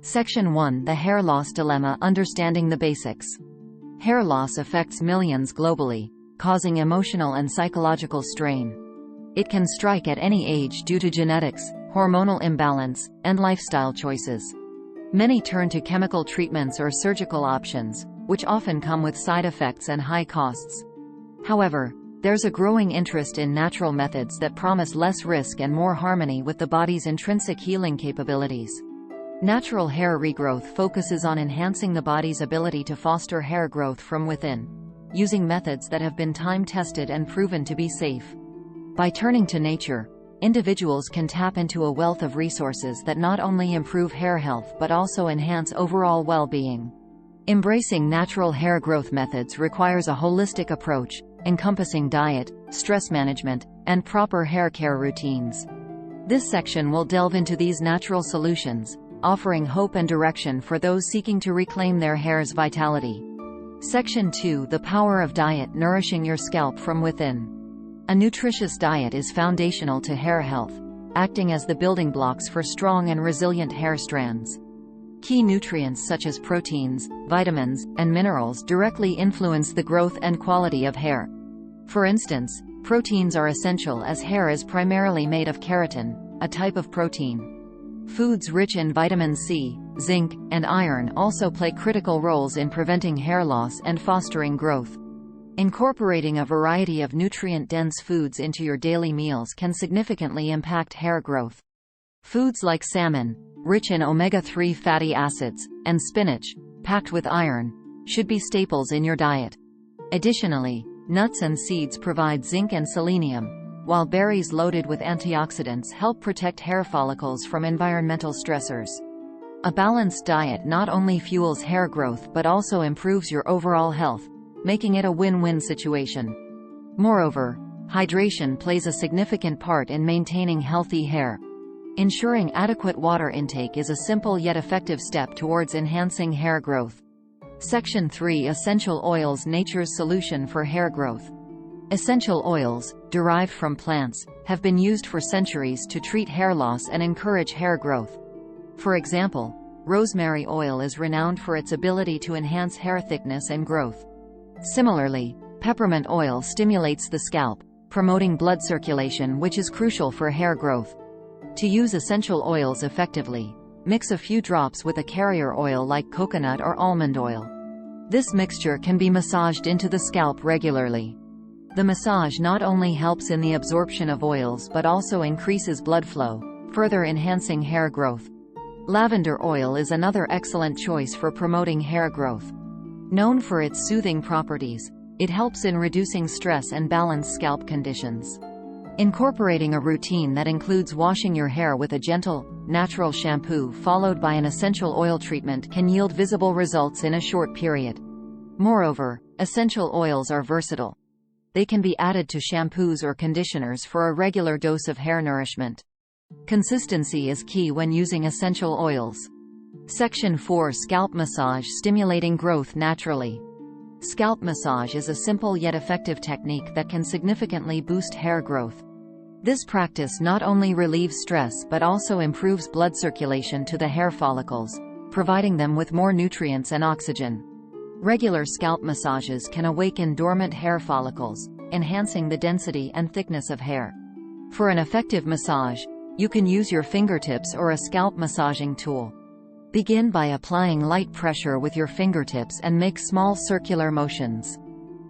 Section 1: The Hair Loss Dilemma: Understanding the Basics. Hair loss affects millions globally, causing emotional and psychological strain. It can strike at any age due to genetics, hormonal imbalance, and lifestyle choices. Many turn to chemical treatments or surgical options, which often come with side effects and high costs. However, there's a growing interest in natural methods that promise less risk and more harmony with the body's intrinsic healing capabilities. Natural hair regrowth focuses on enhancing the body's ability to foster hair growth from within, using methods that have been time-tested and proven to be safe. By turning to nature, individuals can tap into a wealth of resources that not only improve hair health but also enhance overall well-being. Embracing natural hair growth methods requires a holistic approach, encompassing diet, stress management, and proper hair care routines. This section will delve into these natural solutions, offering hope and direction for those seeking to reclaim their hair's vitality. Section 2: The Power of Diet: Nourishing Your Scalp from Within. A nutritious diet is foundational to hair health, acting as the building blocks for strong and resilient hair strands. Key nutrients such as proteins, vitamins, and minerals directly influence the growth and quality of hair. For instance, proteins are essential as hair is primarily made of keratin, a type of protein. Foods rich in vitamin C, zinc, and iron also play critical roles in preventing hair loss and fostering growth. Incorporating a variety of nutrient-dense foods into your daily meals can significantly impact hair growth. Foods like salmon, rich in omega-3 fatty acids, and spinach, packed with iron, should be staples in your diet. Additionally, nuts and seeds provide zinc and selenium, while berries loaded with antioxidants help protect hair follicles from environmental stressors. A balanced diet not only fuels hair growth but also improves your overall health, making it a win-win situation. Moreover, hydration plays a significant part in maintaining healthy hair. Ensuring adequate water intake is a simple yet effective step towards enhancing hair growth. Section 3: Essential Oils: Nature's Solution for Hair Growth. Essential oils, derived from plants, have been used for centuries to treat hair loss and encourage hair growth. For example, rosemary oil is renowned for its ability to enhance hair thickness and growth. Similarly, peppermint oil stimulates the scalp, promoting blood circulation, which is crucial for hair growth. To use essential oils effectively, mix a few drops with a carrier oil like coconut or almond oil. This mixture can be massaged into the scalp regularly. The massage not only helps in the absorption of oils but also increases blood flow, further enhancing hair growth. Lavender oil is another excellent choice for promoting hair growth. Known for its soothing properties, it helps in reducing stress and balance scalp conditions. Incorporating a routine that includes washing your hair with a gentle, natural shampoo followed by an essential oil treatment can yield visible results in a short period. Moreover, essential oils are versatile. They can be added to shampoos or conditioners for a regular dose of hair nourishment. Consistency is key when using essential oils. Section 4: Scalp Massage: Stimulating Growth Naturally. Scalp massage is a simple yet effective technique that can significantly boost hair growth. This practice not only relieves stress but also improves blood circulation to the hair follicles, providing them with more nutrients and oxygen. Regular scalp massages can awaken dormant hair follicles, enhancing the density and thickness of hair. For an effective massage, you can use your fingertips or a scalp massaging tool. Begin by applying light pressure with your fingertips and make small circular motions.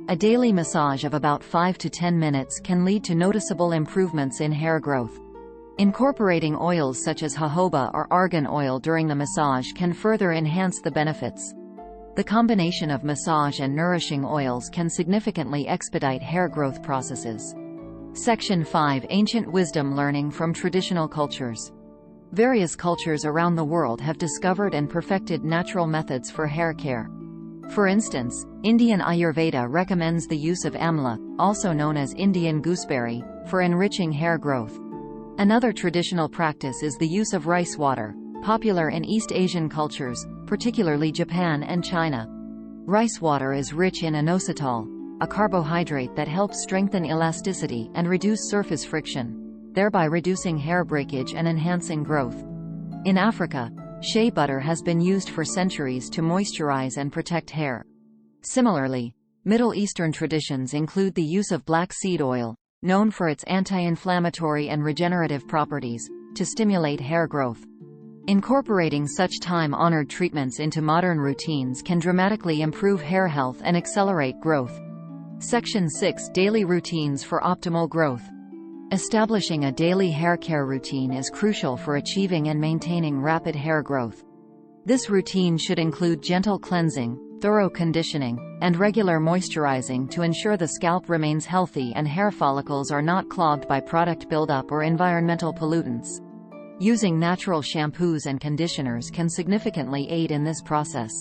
A daily massage of about 5 to 10 minutes can lead to noticeable improvements in hair growth. Incorporating oils such as jojoba or argan oil during the massage can further enhance the benefits. The combination of massage and nourishing oils can significantly expedite hair growth processes. Section 5: Ancient Wisdom: Learning from Traditional Cultures. Various cultures around the world have discovered and perfected natural methods for hair care. For instance, Indian Ayurveda recommends the use of amla, also known as Indian gooseberry, for enriching hair growth. Another traditional practice is the use of rice water, popular in East Asian cultures, particularly Japan and China. Rice water is rich in inositol, a carbohydrate that helps strengthen elasticity and reduce surface friction, thereby reducing hair breakage and enhancing growth. In Africa, Shea butter has been used for centuries to moisturize and protect hair. Similarly, Middle Eastern traditions include the use of black seed oil, known for its anti-inflammatory and regenerative properties, to stimulate hair growth. Incorporating such time-honored treatments into modern routines can dramatically improve hair health and accelerate growth. Section 6. Daily routines for optimal growth. Establishing a daily hair care routine is crucial for achieving and maintaining rapid hair growth. This routine should include gentle cleansing, thorough conditioning, and regular moisturizing to ensure the scalp remains healthy and hair follicles are not clogged by product buildup or environmental pollutants. Using natural shampoos and conditioners can significantly aid in this process.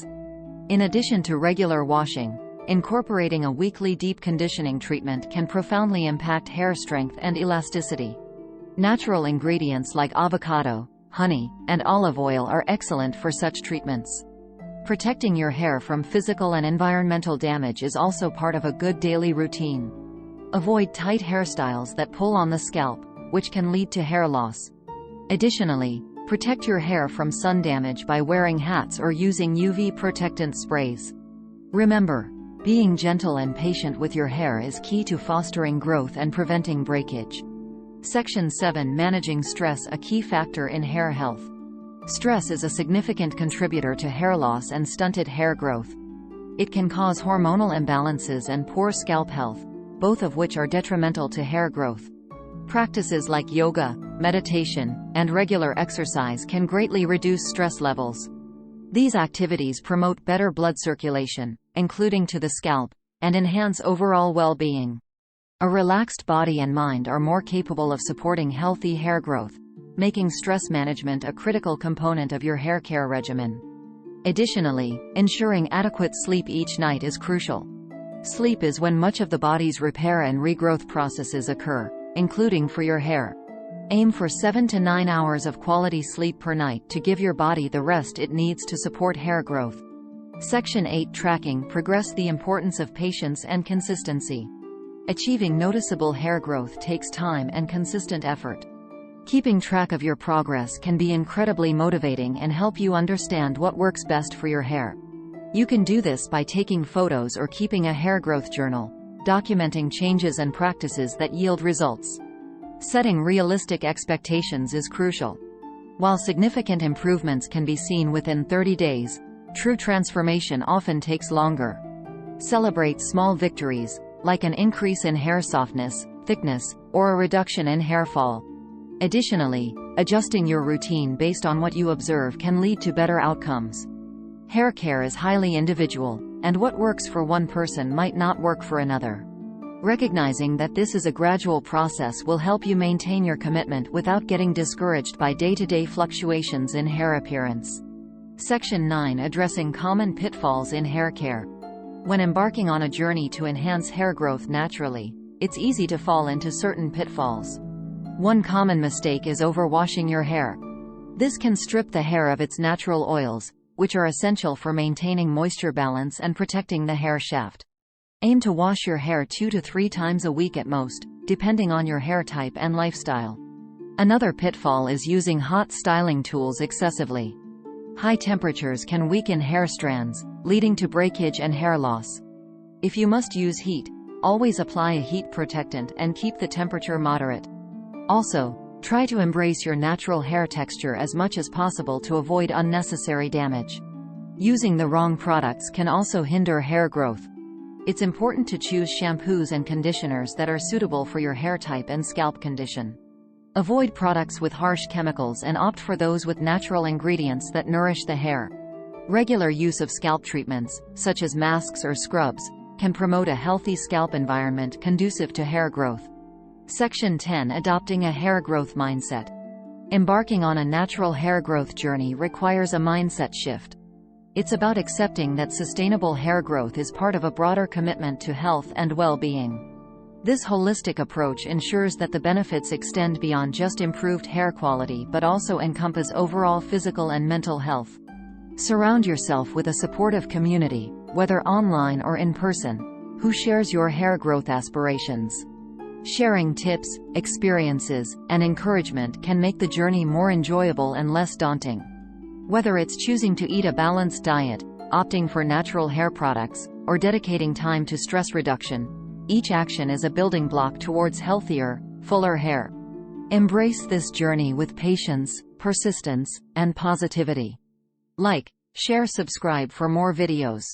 In addition to regular washing, incorporating a weekly deep conditioning treatment can profoundly impact hair strength and elasticity. Natural ingredients like avocado, honey, and olive oil are excellent for such treatments. Protecting your hair from physical and environmental damage is also part of a good daily routine. Avoid tight hairstyles that pull on the scalp, which can lead to hair loss. Additionally, protect your hair from sun damage by wearing hats or using UV protectant sprays. Remember, being gentle and patient with your hair is key to fostering growth and preventing breakage. Section 7. Managing stress, a key factor in hair health. Stress is a significant contributor to hair loss and stunted hair growth. It can cause hormonal imbalances and poor scalp health, both of which are detrimental to hair growth. Practices like yoga, meditation, and regular exercise can greatly reduce stress levels. These activities promote better blood circulation, including to the scalp, and enhance overall well-being. A relaxed body and mind are more capable of supporting healthy hair growth, making stress management a critical component of your hair care regimen. Additionally, ensuring adequate sleep each night is crucial. Sleep is when much of the body's repair and regrowth processes occur, including for your hair. Aim for 7 to 9 hours of quality sleep per night to give your body the rest it needs to support hair growth. Section 8. Tracking progress, the importance of patience and consistency. Achieving noticeable hair growth takes time and consistent effort. Keeping track of your progress can be incredibly motivating and help you understand what works best for your hair. You can do this by taking photos or keeping a hair growth journal, documenting changes and practices that yield results. Setting realistic expectations is crucial. While significant improvements can be seen within 30 days, true transformation often takes longer. Celebrate small victories, like an increase in hair softness, thickness, or a reduction in hair fall. Additionally, adjusting your routine based on what you observe can lead to better outcomes. Hair care is highly individual, and what works for one person might not work for another. Recognizing that this is a gradual process will help you maintain your commitment without getting discouraged by day-to-day fluctuations in hair appearance. Section 9. Addressing common pitfalls in hair care. When embarking on a journey to enhance hair growth naturally, it's easy to fall into certain pitfalls. One common mistake is overwashing your hair. This can strip the hair of its natural oils, which are essential for maintaining moisture balance and protecting the hair shaft. Aim to wash your hair 2 to 3 times a week at most, depending on your hair type and lifestyle. Another pitfall is using hot styling tools excessively. High temperatures can weaken hair strands, leading to breakage and hair loss. If you must use heat, always apply a heat protectant and keep the temperature moderate. Also, try to embrace your natural hair texture as much as possible to avoid unnecessary damage. Using the wrong products can also hinder hair growth. It's important to choose shampoos and conditioners that are suitable for your hair type and scalp condition. Avoid products with harsh chemicals and opt for those with natural ingredients that nourish the hair. Regular use of scalp treatments, such as masks or scrubs, can promote a healthy scalp environment conducive to hair growth. Section 10. Adopting a hair growth mindset. Embarking on a natural hair growth journey requires a mindset shift. It's about accepting that sustainable hair growth is part of a broader commitment to health and well-being. This holistic approach ensures that the benefits extend beyond just improved hair quality but also encompass overall physical and mental health. Surround yourself with a supportive community, whether online or in person, who shares your hair growth aspirations. Sharing tips, experiences, and encouragement can make the journey more enjoyable and less daunting. Whether it's choosing to eat a balanced diet, opting for natural hair products, or dedicating time to stress reduction, each action is a building block towards healthier, fuller hair. Embrace this journey with patience, persistence, and positivity. Like, share, subscribe for more videos.